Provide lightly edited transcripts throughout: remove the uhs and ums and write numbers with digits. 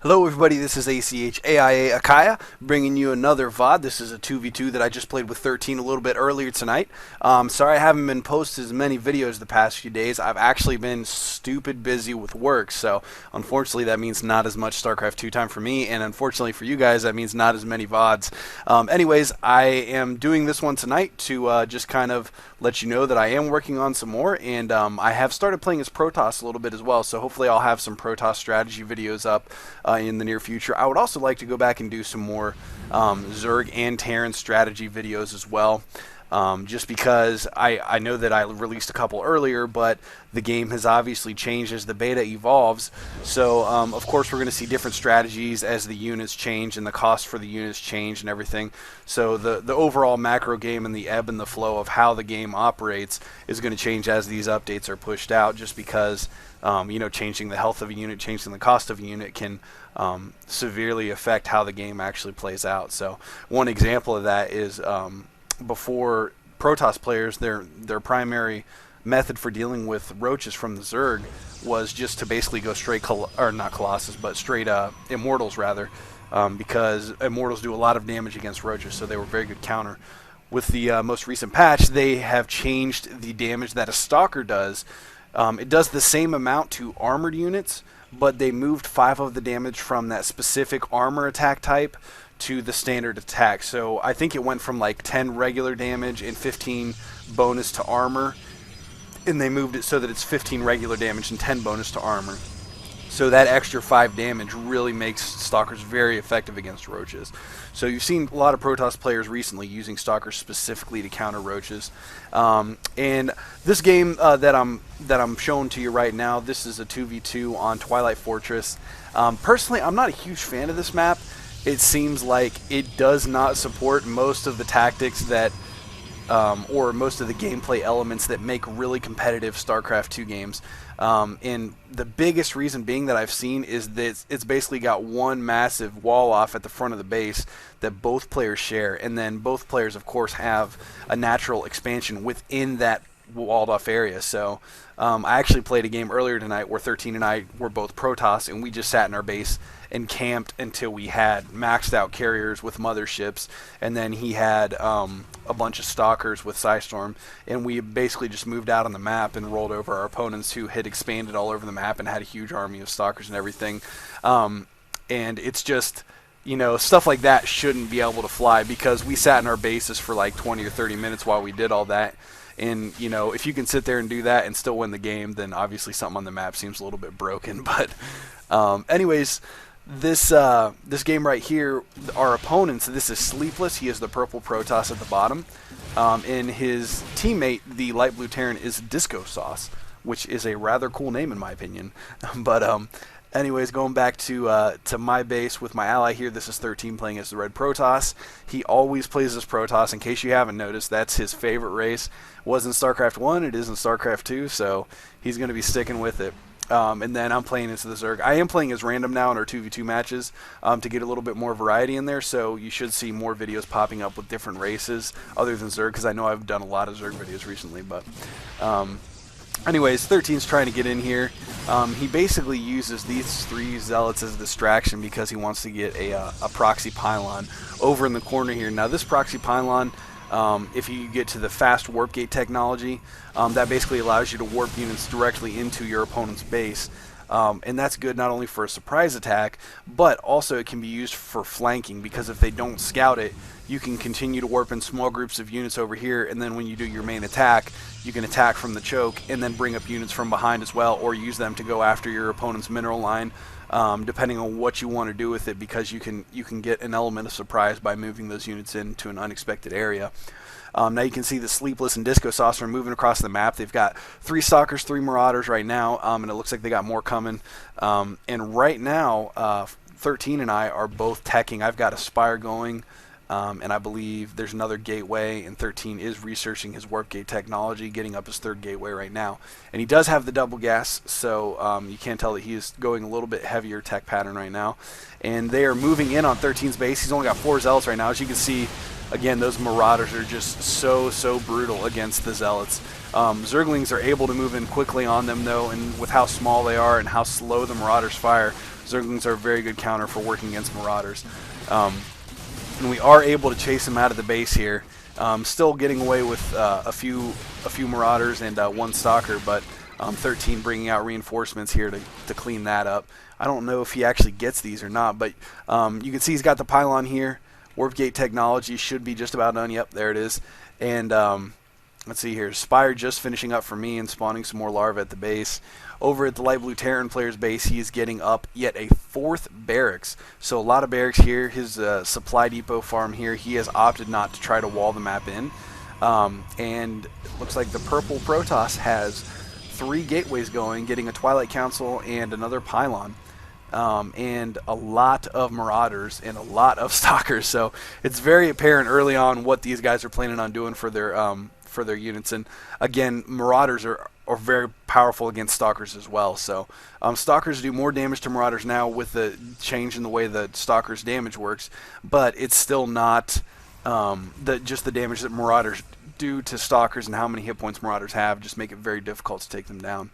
Hello everybody, this is Achaia Achaia, bringing you another VOD. This is a 2v2 that I just played with 13 a little bit earlier tonight. Sorry I haven't been posting as many videos the past few days. I've actually been stupid busy with work, so unfortunately that means not as much StarCraft 2 time for me, and unfortunately for you guys that means not as many VODs. Anyways, I am doing this one tonight to just kind of let you know that I am working on some more, and I have started playing as Protoss a little bit as well, so hopefully I'll have some Protoss strategy videos up in the near future. I would also like to go back and do some more Zerg and Terran strategy videos as well. Just because I know that I released a couple earlier, but the game has obviously changed as the beta evolves. So, of course, we're going to see different strategies as the units change and the cost for the units change and everything. So the overall macro game and the ebb and the flow of how the game operates is going to change as these updates are pushed out, just because you know, changing the health of a unit, changing the cost of a unit can severely affect how the game actually plays out. So one example of that is before, Protoss players, their primary method for dealing with roaches from the Zerg was just to basically go straight, not Colossus, but straight Immortals rather, because Immortals do a lot of damage against roaches, so they were a very good counter. With the most recent patch, they have changed the damage that a Stalker does. It does the same amount to armored units, but they moved 5 of the damage from that specific armor attack type to the standard attack. So I think it went from like 10 regular damage and 15 bonus to armor, and they moved it so that it's 15 regular damage and 10 bonus to armor. So that extra 5 damage really makes Stalkers very effective against roaches. So you've seen a lot of Protoss players recently using Stalkers specifically to counter roaches. And this game that I'm showing to you right now, this is a 2v2 on Twilight Fortress. Personally, I'm not a huge fan of this map. It seems like it does not support most of the tactics that or most of the gameplay elements that make really competitive StarCraft 2 games. And the biggest reason being that I've seen is that it's basically got one massive wall off at the front of the base that both players share, and then both players of course have a natural expansion within that walled off area. So I actually played a game earlier tonight where 13 and I were both Protoss, and we just sat in our base and camped until we had maxed out carriers with motherships, and then he had a bunch of Stalkers with Psystorm, and we basically just moved out on the map and rolled over our opponents who had expanded all over the map and had a huge army of Stalkers and everything. And it's just, you know, stuff like that shouldn't be able to fly, because we sat in our bases for like 20 or 30 minutes while we did all that. And, you know, if you can sit there and do that and still win the game, then obviously something on the map seems a little bit broken. But anyways, this game right here, our opponents, this is Sleepless. He is the purple Protoss at the bottom. And his teammate, the light blue Terran, is DiscoSauce, which is a rather cool name in my opinion. But anyways, going back to my base with my ally here, this is 13 playing as the red Protoss. He always plays as Protoss. In case you haven't noticed, that's his favorite race. Was in StarCraft 1, it is in StarCraft 2, so he's going to be sticking with it. And then I'm playing as the Zerg. I am playing as random now in our 2v2 matches to get a little bit more variety in there, so you should see more videos popping up with different races other than Zerg, because I know I've done a lot of Zerg videos recently. But anyways, 13's trying to get in here. He basically uses these 3 Zealots as a distraction because he wants to get a proxy pylon over in the corner here. Now this proxy pylon, if you get to the fast warp gate technology, that basically allows you to warp units directly into your opponent's base. And that's good not only for a surprise attack, but also it can be used for flanking, because if they don't scout it, you can continue to warp in small groups of units over here, and then when you do your main attack, you can attack from the choke and then bring up units from behind as well, or use them to go after your opponent's mineral line, depending on what you want to do with it, because you can get an element of surprise by moving those units into an unexpected area. Now you can see the Sleepless and DiscoSauce are moving across the map. They've got 3 Stalkers, 3 Marauders right now, and it looks like they got more coming. And right now, 13 and I are both teching. I've got a Spire going, and I believe there's another gateway, and 13 is researching his warp gate technology, getting up his 3rd gateway right now. And he does have the double gas, so you can tell that he is going a little bit heavier tech pattern right now. And they are moving in on 13's base. He's only got 4 Zealots right now. As you can see, again, those Marauders are just so brutal against the Zealots. Zerglings are able to move in quickly on them, though, and with how small they are and how slow the Marauders fire, Zerglings are a very good counter for working against Marauders. And we are able to chase him out of the base here. Still getting away with a few Marauders and one Stalker, but 13 bringing out reinforcements here to clean that up. I don't know if he actually gets these or not, but you can see he's got the pylon here. Warp Gate technology should be just about done. Yep, there it is. And let's see here. Spire just finishing up for me and spawning some more larvae at the base. Over at the Light Blue Terran player's base, he is getting up yet a 4th barracks. So a lot of barracks here. His supply depot farm here, he has opted not to try to wall the map in. And it looks like the purple Protoss has 3 gateways going, getting a Twilight Council and another pylon. And a lot of Marauders and a lot of Stalkers. So it's very apparent early on what these guys are planning on doing for their units. And again, Marauders are very powerful against Stalkers as well. So Stalkers do more damage to Marauders now with the change in the way that Stalkers damage works, but it's still not just the damage that Marauders do to Stalkers and how many hit points Marauders have just make it very difficult to take them down.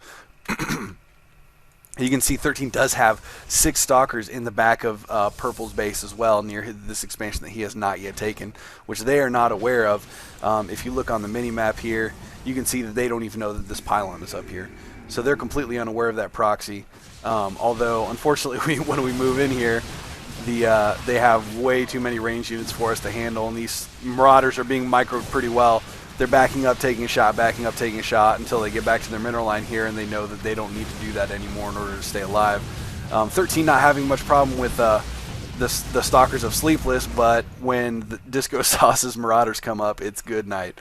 You can see 13 does have 6 Stalkers in the back of Purple's base as well, near this expansion that he has not yet taken, which they are not aware of. If you look on the mini-map here, you can see that they don't even know that this pylon is up here. So they're completely unaware of that proxy. Although, unfortunately, when we move in here, they have way too many range units for us to handle, and these Marauders are being microed pretty well. They're backing up, taking a shot, backing up, taking a shot until they get back to their mineral line here, and they know that they don't need to do that anymore in order to stay alive. 13 not having much problem with the Stalkers of Sleepless, but when the DiscoSauce's Marauders come up, it's good night.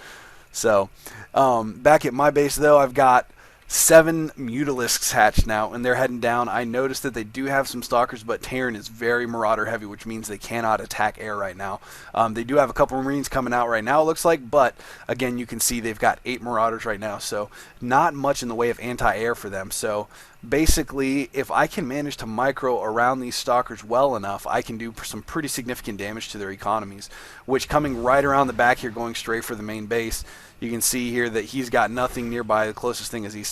So back at my base, though, I've got 7 Mutalisks hatched now, and they're heading down. I noticed that they do have some Stalkers, but Terran is very Marauder heavy, which means they cannot attack air right now. They do have a couple Marines coming out right now, it looks like, but again, you can see they've got 8 Marauders right now, so not much in the way of anti-air for them. So basically, if I can manage to micro around these Stalkers well enough, I can do some pretty significant damage to their economies, which coming right around the back here, going straight for the main base, you can see here that he's got nothing nearby. The closest thing is these